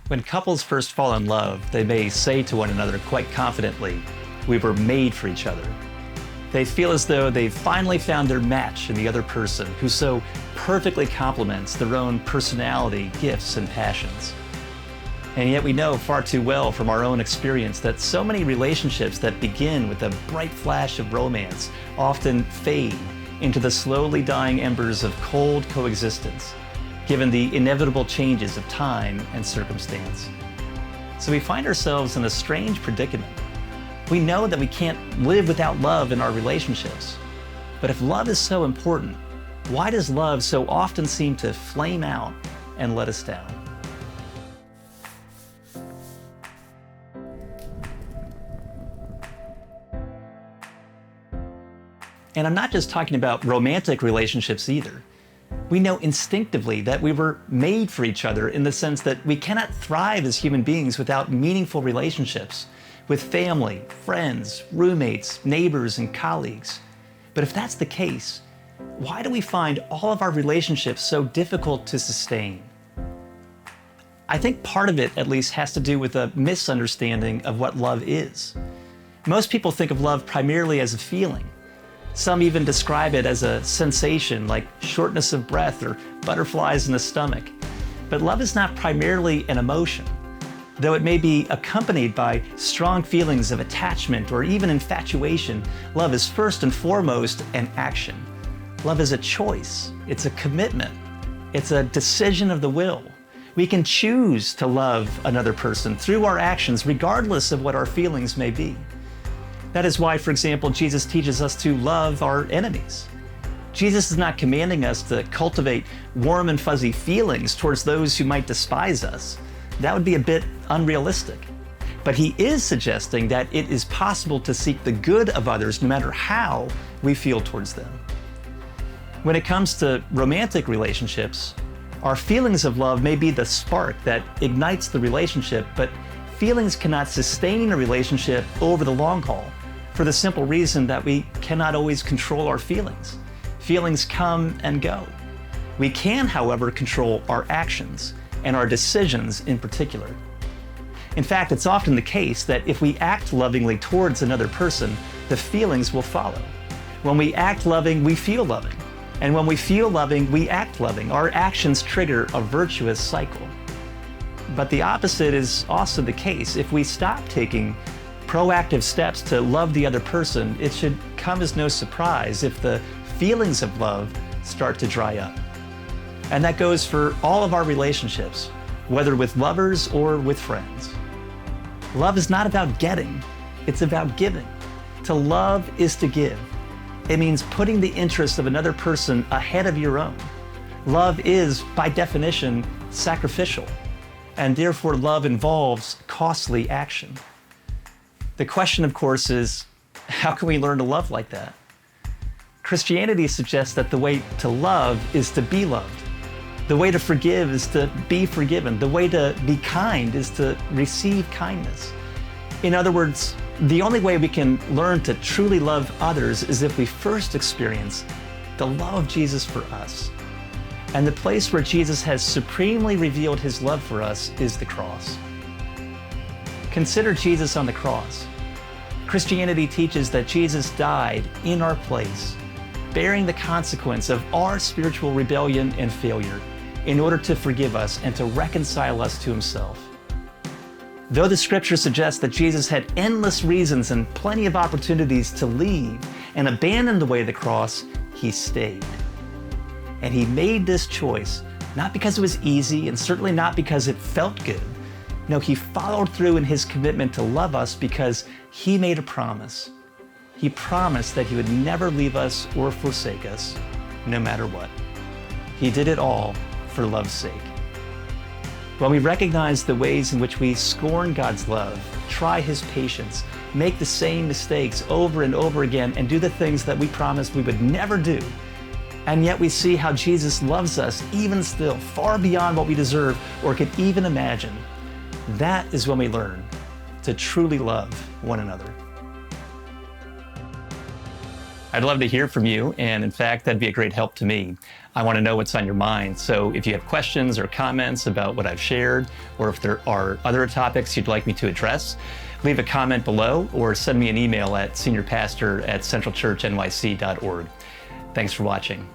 When couples first fall in love, they may say to one another quite confidently, "We were made for each other." They feel as though they've finally found their match in the other person who so perfectly complements their own personality, gifts, and passions. And yet we know far too well from our own experience that so many relationships that begin with a bright flash of romance often fade into the slowly dying embers of cold coexistence, given the inevitable changes of time and circumstance. So we find ourselves in a strange predicament. We know that we can't live without love in our relationships. But if love is so important, why does love so often seem to flame out and let us down? And I'm not just talking about romantic relationships either. We know instinctively that we were made for each other in the sense that we cannot thrive as human beings without meaningful relationships with family, friends, roommates, neighbors, and colleagues. But if that's the case, why do we find all of our relationships so difficult to sustain? I think part of it, at least, has to do with a misunderstanding of what love is. Most people think of love primarily as a feeling. Some even describe it as a sensation like shortness of breath or butterflies in the stomach. But love is not primarily an emotion. Though it may be accompanied by strong feelings of attachment or even infatuation, love is first and foremost an action. Love is a choice. It's a commitment. It's a decision of the will. We can choose to love another person through our actions, regardless of what our feelings may be. That is why, for example, Jesus teaches us to love our enemies. Jesus is not commanding us to cultivate warm and fuzzy feelings towards those who might despise us. That would be a bit unrealistic. But he is suggesting that it is possible to seek the good of others no matter how we feel towards them. When it comes to romantic relationships, our feelings of love may be the spark that ignites the relationship, but feelings cannot sustain a relationship over the long haul for the simple reason that we cannot always control our feelings. Feelings come and go. We can, however, control our actions and our decisions in particular. In fact, it's often the case that if we act lovingly towards another person, the feelings will follow. When we act loving, we feel loving. And when we feel loving, we act loving. Our actions trigger a virtuous cycle. But the opposite is also the case. If we stop taking proactive steps to love the other person, it should come as no surprise if the feelings of love start to dry up. And that goes for all of our relationships, whether with lovers or with friends. Love is not about getting, it's about giving. To love is to give. It means putting the interests of another person ahead of your own. Love is, by definition, sacrificial, and therefore love involves costly action. The question, of course, is how can we learn to love like that? Christianity suggests that the way to love is to be loved. The way to forgive is to be forgiven. The way to be kind is to receive kindness. In other words, the only way we can learn to truly love others is if we first experience the love of Jesus for us. And the place where Jesus has supremely revealed his love for us is the cross. Consider Jesus on the cross. Christianity teaches that Jesus died in our place, bearing the consequence of our spiritual rebellion and failure in order to forgive us and to reconcile us to himself. Though the scripture suggests that Jesus had endless reasons and plenty of opportunities to leave and abandon the way of the cross, he stayed. And he made this choice, not because it was easy and certainly not because it felt good. No, he followed through in his commitment to love us because he made a promise. He promised that he would never leave us or forsake us, no matter what. He did it all for love's sake. When we recognize the ways in which we scorn God's love, try his patience, make the same mistakes over and over again, and do the things that we promised we would never do, and yet we see how Jesus loves us even still, far beyond what we deserve or could even imagine, that is when we learn to truly love one another. I'd love to hear from you, and in fact, that'd be a great help to me. I want to know what's on your mind. So if you have questions or comments about what I've shared, or if there are other topics you'd like me to address, leave a comment below or send me an email at seniorpastor@centralchurchnyc.org. Thanks for watching.